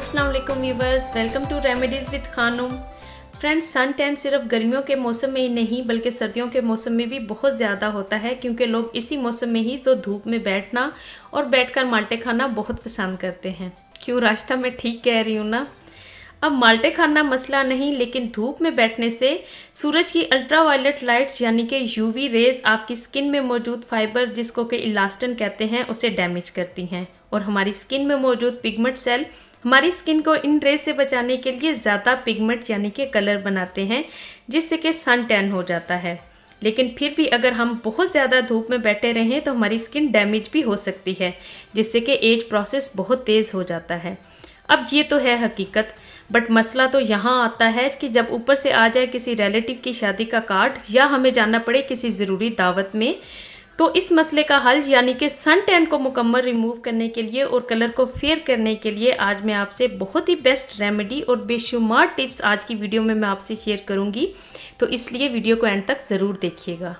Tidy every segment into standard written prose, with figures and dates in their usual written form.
अस्सलाम वालेकुम viewers, welcome to remedies with Khanum. Friends, sun tan सिर्फ गर्मियों के मौसम में ही नहीं बल्कि सर्दियों के मौसम में भी बहुत ज़्यादा होता है, क्योंकि लोग इसी मौसम में ही तो धूप में बैठना और बैठकर माल्टे खाना बहुत पसंद करते हैं। क्यों रास्ता मैं ठीक कह रही हूँ ना। अब माल्टे खाना मसला नहीं, लेकिन धूप में बैठने से सूरज की अल्ट्रावायलेट लाइट्स यानी कि यूवी रेज आपकी स्किन में मौजूद फाइबर, जिसको कि इलास्टिन कहते हैं, उसे डैमेज करती हैं और हमारी स्किन में मौजूद पिगमेंट सेल हमारी स्किन को इन रेज से बचाने के लिए ज़्यादा पिगमेंट यानी कि कलर बनाते हैं, जिससे कि सन टैन हो जाता है। लेकिन फिर भी अगर हम बहुत ज़्यादा धूप में बैठे रहें तो हमारी स्किन डैमेज भी हो सकती है, जिससे कि एज प्रोसेस बहुत तेज़ हो जाता है। अब ये तो है हकीकत, बट मसला तो यहाँ आता है कि जब ऊपर से आ जाए किसी रिलेटिव की शादी का कार्ड या हमें जाना पड़े किसी ज़रूरी दावत में, तो इस मसले का हल यानी कि सन टैन को मुकम्मल रिमूव करने के लिए और कलर को फेयर करने के लिए आज मैं आपसे बहुत ही बेस्ट रेमेडी और बेशुमार टिप्स आज की वीडियो में मैं आपसे शेयर करूंगी, तो इसलिए वीडियो को एंड तक ज़रूर देखिएगा।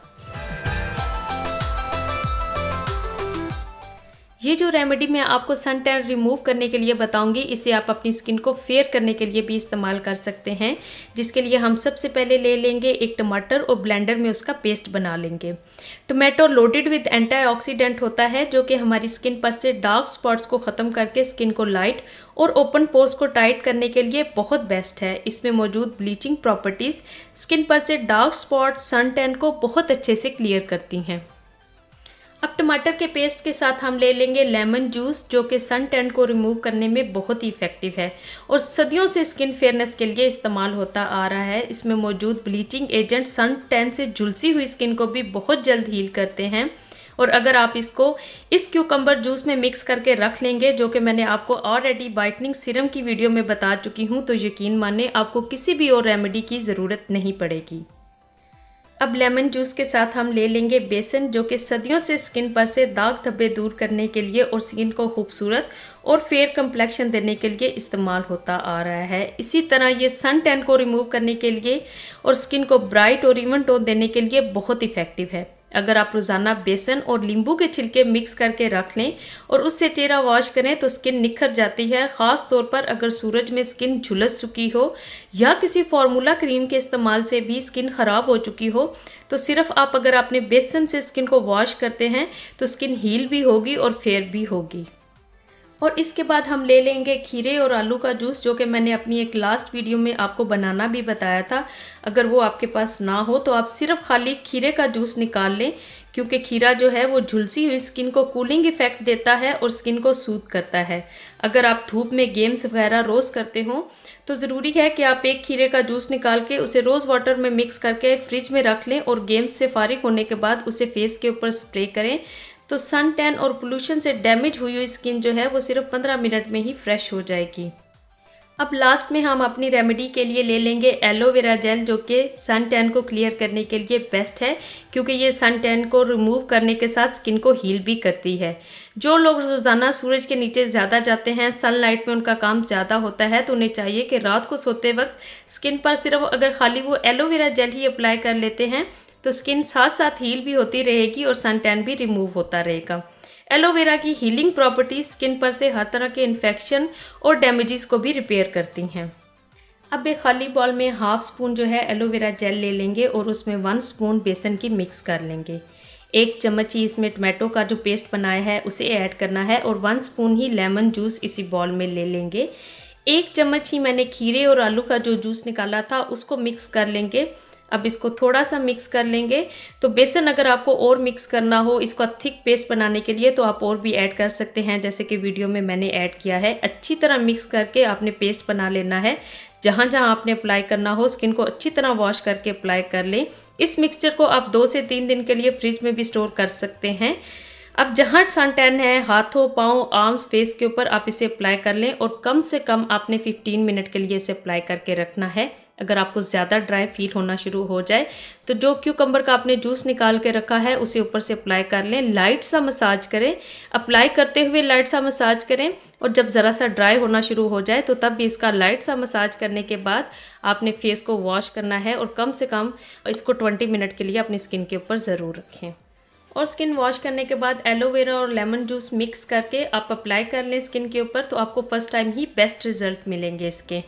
ये जो रेमेडी मैं आपको सन टैन रिमूव करने के लिए बताऊंगी, इसे आप अपनी स्किन को फेयर करने के लिए भी इस्तेमाल कर सकते हैं, जिसके लिए हम सबसे पहले ले लेंगे एक टमाटर और ब्लेंडर में उसका पेस्ट बना लेंगे। टमाटो लोडेड विद एंटीऑक्सीडेंट होता है, जो कि हमारी स्किन पर से डार्क स्पॉट्स को ख़त्म करके स्किन को लाइट और ओपन पोर्स को टाइट करने के लिए बहुत बेस्ट है। इसमें मौजूद ब्लीचिंग प्रॉपर्टीज़ स्किन पर से डार्क स्पॉट सन टैन को बहुत अच्छे से क्लियर करती हैं। अब टमाटर के पेस्ट के साथ हम ले लेंगे लेमन जूस, जो कि सन टैन को रिमूव करने में बहुत ही इफेक्टिव है और सदियों से स्किन फेयरनेस के लिए इस्तेमाल होता आ रहा है। इसमें मौजूद ब्लीचिंग एजेंट सन टैन से झुलसी हुई स्किन को भी बहुत जल्द हील करते हैं। और अगर आप इसको इस क्यूकम्बर जूस में मिक्स करके रख लेंगे, जो कि मैंने आपको ऑलरेडी वाइटनिंग सीरम की वीडियो में बता चुकी हूँ, तो यकीन माने आपको किसी भी और रेमेडी की ज़रूरत नहीं पड़ेगी। अब लेमन जूस के साथ हम ले लेंगे बेसन, जो कि सदियों से स्किन पर से दाग धब्बे दूर करने के लिए और स्किन को खूबसूरत और फेयर कंप्लेक्शन देने के लिए इस्तेमाल होता आ रहा है। इसी तरह ये सन टैन को रिमूव करने के लिए और स्किन को ब्राइट और इवन टोन देने के लिए बहुत इफेक्टिव है। अगर आप रोज़ाना बेसन और नींबू के छिलके मिक्स करके रख लें और उससे चेहरा वॉश करें तो स्किन निखर जाती है। ख़ास तौर पर अगर सूरज में स्किन झुलस चुकी हो या किसी फार्मूला क्रीम के इस्तेमाल से भी स्किन ख़राब हो चुकी हो, तो सिर्फ आप अगर अपने बेसन से स्किन को वॉश करते हैं तो स्किन हील भी होगी और फेयर भी होगी। और इसके बाद हम ले लेंगे खीरे और आलू का जूस, जो कि मैंने अपनी एक लास्ट वीडियो में आपको बनाना भी बताया था। अगर वो आपके पास ना हो तो आप सिर्फ खाली खीरे का जूस निकाल लें, क्योंकि खीरा जो है वो झुलसी हुई स्किन को कूलिंग इफेक्ट देता है और स्किन को सूद करता है। अगर आप धूप में गेम्स वगैरह रोज़ करते हो तो ज़रूरी है कि आप एक खीरे का जूस निकाल के उसे रोज़ वाटर में मिक्स करके फ्रिज में रख लें और गेम्स से फारिग होने के बाद उसे फेस के ऊपर स्प्रे करें, तो सन टैन और पोल्यूशन से डैमेज हुई हुई स्किन जो है वो सिर्फ 15 मिनट में ही फ्रेश हो जाएगी। अब लास्ट में हम अपनी रेमेडी के लिए ले लेंगे एलोवेरा जेल, जो कि सन टैन को क्लियर करने के लिए बेस्ट है, क्योंकि ये सन टैन को रिमूव करने के साथ स्किन को हील भी करती है। जो लोग रोज़ाना सूरज के नीचे ज़्यादा जाते हैं, सनलाइट में उनका काम ज़्यादा होता है, तो उन्हें चाहिए कि रात को सोते वक्त स्किन पर सिर्फ अगर खाली वो एलोवेरा जेल ही अप्लाई कर लेते हैं तो स्किन साथ साथ हील भी होती रहेगी और सन टैन भी रिमूव होता रहेगा। एलोवेरा की हीलिंग प्रॉपर्टीज स्किन पर से हर तरह के इन्फेक्शन और डैमेजेस को भी रिपेयर करती हैं। अब एक खाली बॉल में हाफ स्पून जो है एलोवेरा जेल ले लेंगे और उसमें 1 स्पून बेसन की मिक्स कर लेंगे। 1 चम्मच ही इसमें टमाटो का जो पेस्ट बनाया है उसे ऐड करना है और 1 स्पून ही लेमन जूस इसी बॉल में ले लेंगे। 1 चम्मच ही मैंने खीरे और आलू का जो जूस निकाला था उसको मिक्स कर लेंगे। अब इसको थोड़ा सा मिक्स कर लेंगे। तो बेसन अगर आपको और मिक्स करना हो इसका थिक पेस्ट बनाने के लिए तो आप और भी ऐड कर सकते हैं, जैसे कि वीडियो में मैंने ऐड किया है। अच्छी तरह मिक्स करके आपने पेस्ट बना लेना है। जहाँ जहाँ आपने अप्लाई करना हो स्किन को अच्छी तरह वॉश करके अप्लाई कर लें। इस मिक्सचर को आप 2 से 3 दिन के लिए फ्रिज में भी स्टोर कर सकते हैं। अब जहाँ सन टैन है हाथों, पाँव, आर्म्स, फेस के ऊपर आप इसे अप्लाई कर लें और कम से कम आपने 15 मिनट के लिए इसे अप्लाई करके रखना है। अगर आपको ज़्यादा ड्राई फील होना शुरू हो जाए तो जो क्यूकम्बर का आपने जूस निकाल के रखा है उसे ऊपर से अप्लाई कर लें। लाइट सा मसाज करें, अप्लाई करते हुए लाइट सा मसाज करें और जब ज़रा सा ड्राई होना शुरू हो जाए तो तब भी इसका लाइट सा मसाज करने के बाद आपने फेस को वॉश करना है और कम से कम इसको 20 मिनट के लिए अपनी स्किन के ऊपर ज़रूर रखें। और स्किन वॉश करने के बाद एलोवेरा और लेमन जूस मिक्स करके आप अप्लाई कर लें स्किन के ऊपर, तो आपको फर्स्ट टाइम ही बेस्ट रिजल्ट मिलेंगे इसके।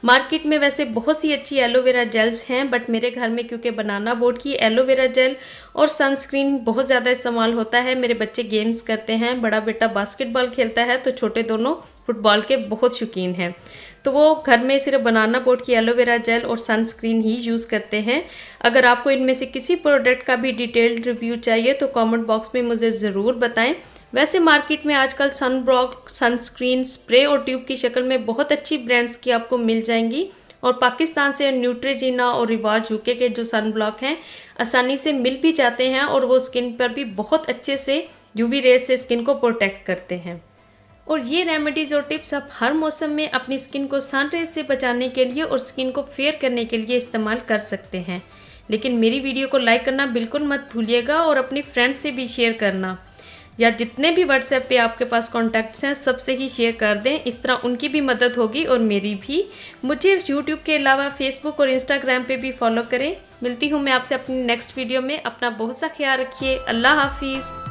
मार्केट में वैसे बहुत सी अच्छी एलोवेरा जेल्स हैं, बट मेरे घर में क्योंकि बनाना बोट की एलोवेरा जेल और सनस्क्रीन बहुत ज़्यादा इस्तेमाल होता है। मेरे बच्चे गेम्स करते हैं, बड़ा बेटा बास्केटबॉल खेलता है तो छोटे दोनों फुटबॉल के बहुत शौकीन हैं, तो वो घर में सिर्फ बनाना बोट की एलोवेरा जेल और सनस्क्रीन ही यूज़ करते हैं। अगर आपको इनमें से किसी प्रोडक्ट का भी डिटेल्ड रिव्यू चाहिए तो कमेंट बॉक्स में मुझे ज़रूर बताएं। वैसे मार्केट में आजकल सनब्लॉक, सनस्क्रीन, स्प्रे और ट्यूब की शक्ल में बहुत अच्छी ब्रांड्स की आपको मिल जाएंगी, और पाकिस्तान से न्यूट्रिजीना और रिवाज यूके के जो सनब्लॉक हैं आसानी से मिल भी जाते हैं, और वो स्किन पर भी बहुत अच्छे से यूवी रेज से स्किन को प्रोटेक्ट करते हैं। और ये रेमेडीज़ और टिप्स आप हर मौसम में अपनी स्किन को सन रेज से बचाने के लिए और स्किन को फेयर करने के लिए इस्तेमाल कर सकते हैं। लेकिन मेरी वीडियो को लाइक करना बिल्कुल मत भूलिएगा, और अपने फ्रेंड्स से भी शेयर करना, या जितने भी व्हाट्सएप पे आपके पास कॉन्टैक्ट्स हैं सबसे ही शेयर कर दें। इस तरह उनकी भी मदद होगी और मेरी भी। मुझे यूट्यूब के अलावा फेसबुक और इंस्टाग्राम पे भी फॉलो करें। मिलती हूँ मैं आपसे अपनी नेक्स्ट वीडियो में। अपना बहुत सा ख्याल रखिए। अल्लाह हाफिज़।